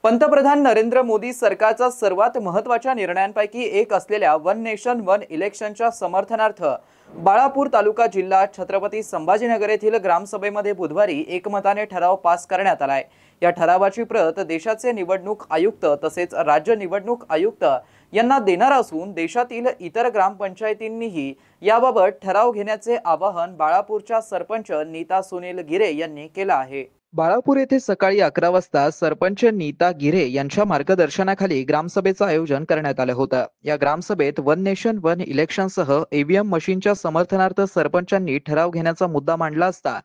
पंतप्रधान नरेंद्र मोदी सरकारचा सर्वात महत्त्वाच्या निर्णयांपैकी एक असलेल्या वन नेशन वन इलेक्शनच्या समर्थनार्थ बाळापूर तालुका जिल्हा छत्रपती संभाजीनगर येथील ग्रामसभेमध्ये बुधवारी एकमताने ठराव पास करण्यात आलाय। या ठरावाची प्रत देशाचे निवडणूक आयुक्त तसेच राज्य निवडणूक आयुक्त यांना देणार असून देशातील इतर ग्रामपंचायतींनीही याबाबत ठराव घेण्याचे आवाहन बाळापूरच्या सरपंच नीता सुनील गिरे यांनी केले आहे। बाळापूर येथे सकाळी 11 वाजता सरपंच नीता गिरे यांच्या मार्गदर्शनाखाली ग्रामसभेचं आयोजन करण्यात आलं होतं। या ग्रामसभेत वन नेशन वन इलेक्शनसह ईव्हीएम मशीनच्या समर्थनार्थ सरपंचांनी ठराव घेण्याचा मुद्दा मांडला असता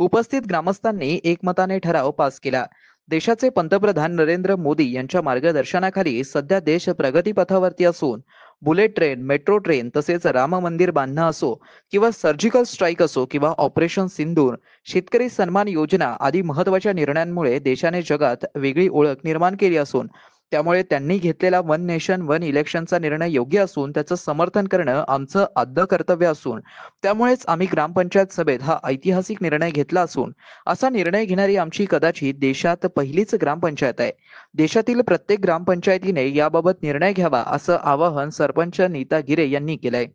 उपस्थित ग्रामस्थांनी एकमताने ठराव पास केला। देशाचे पंतप्रधान नरेंद्र मोदी यांच्या मार्गदर्शनाखाली सध्या देश प्रगतीपथावरती असून बुलेट ट्रेन, मेट्रो ट्रेन तसेच राम मंदिर बांधणं असो किंवा सर्जिकल स्ट्राईक असो किंवा ऑपरेशन सिंदूर, शेतकरी सन्मान योजना आदी महत्त्वाच्या निर्णयांमुळे देशाने जगात वेगळी ओळख निर्माण केली असून त्यामुळे त्यांनी घेतलेला वन नेशन वन इलेक्शनचा निर्णय योग्य असून त्याचं समर्थन करणं आमचं आद्य कर्तव्य असून त्यामुळेच आम्ही ग्रामपंचायत सभेत हा ऐतिहासिक निर्णय घेतला असून असा निर्णय घेणारी आमची कदाचित देशात पहिलीच ग्रामपंचायत आहे। देशातील प्रत्येक ग्रामपंचायतीने याबाबत निर्णय घ्यावा असं आवाहन सरपंच नीता गिरे यांनी केलंय।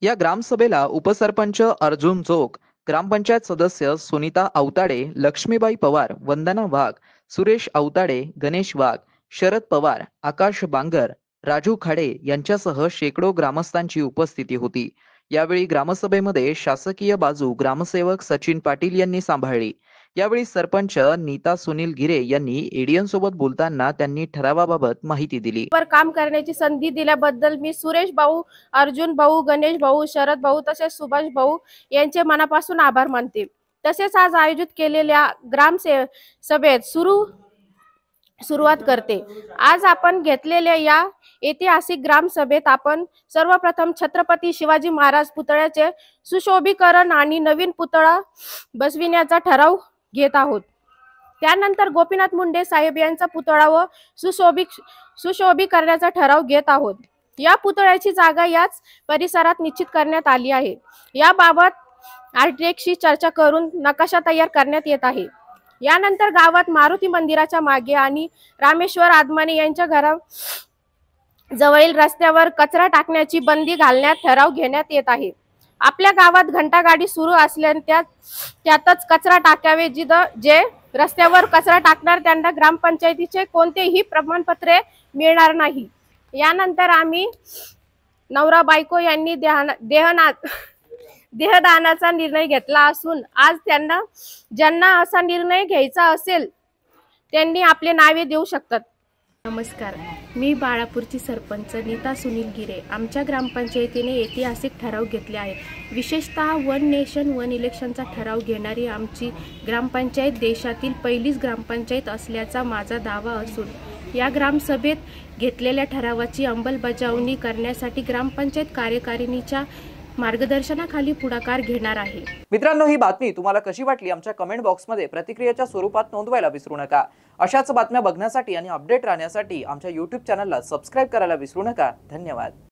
या ग्रामसभेला उपसरपंच अर्जुन जोग, ग्रामपंचायत सदस्य सुनीता अवताडे, लक्ष्मीबाई पवार, वंदना वाघ, सुरेश अवताडे, गणेश वाघ, शरद पवार, आकाश बांगर, राजू खाडे यांच्यासह शेकडो ग्रामस्थांची उपस्थिती होती। यावेळी ग्रामसभेमध्ये शासकीय बाजू ग्रामसेवक सचिन पाटील यांनी सांभाळली। यावेळी सरपंच नीता सुनील गिरे यांनी एडीएन सोबत बोलताना त्यांनी ठरावाबाबत माहिती दिली। काम करण्याची संधी दिल्याबद्दल मी सुरेश भाऊ, अर्जुन भाऊ, गणेश भाऊ, शरद भाऊ तसेच सुभाष भाऊ यांचे मनापासून आभार मानते। तसेच आज आयोजित केलेल्या सभेत सुरुवात करते। आज आपण घेतलेल्या या ऐतिहासिक ग्रामसभेत आपण सर्वप्रथम छत्रपती शिवाजी महाराज पुतळ्याचे सुशोभीकरण आणि नवीन पुतळा बसविण्याचा ठराव घेत आहोत। त्यानंतर गोपीनाथ मुंडे साहेब यांचा पुतळा व सुशोभी करण्याचा ठराव घेत आहोत। या पुतळ्याची जागा याच परिसरात निश्चित करण्यात आली आहे। याबाबत आर्किटेक्टशी चर्चा करून नकाशा तयार करण्यात येत आहे। यानंतर गावात मारुती मंदिराच्या मागे आणि रामेश्वर आदमाने यांच्या घरा जवळील रस्त्यावर कचरा टाकण्याची बंदी घालण्यात ठराव घेण्यात येत आहे। आपल्या गावात घंटागाडी सुरू असल्याने त्यातच कचरा टाकावे। जे रस्त्यावर कचरा टाकणार त्यांना ग्रामपंचायतीचे कोणतेही प्रमाणपत्रे मिळणार नाही। यानंतर आम्ही नवरा बायको यांनी देहदानाचा निर्णय घेतला असून आज ज्यांना असा निर्णय घ्यायचा असेल त्यांनी आपले नावे देऊ शकतात। नमस्कार, मी बाळापूरची सरपंच नीता सुनील गिरे। आमच्या ग्रामपंचायतीने ऐतिहासिक ठराव घेतले आहे। विशेषतः वन नेशन वन इलेक्शनचा ठराव घेणारी आमची ग्रामपंचायत देशातील पहिलीच ग्रामपंचायत असल्याचा माझा दावा असून या ग्रामसभेत घेतलेल्या ठरावाची अंमलबजावणी करण्यासाठी ग्रामपंचायत कार्यकारिणीच्या मार्गदर्शनाखाली पुढाकार घेणार आहे। मित्रांनो, ही बातमी तुम्हाला कशी वाटली आमच्या कमेंट बॉक्समध्ये प्रतिक्रियेच्या स्वरूपात नोंदवायला विसरू नका। अशाच बातम्या बघण्यासाठी आणि अपडेट राहण्यासाठी आमच्या YouTube चॅनलला सबस्क्राइब करायला विसरू नका। धन्यवाद।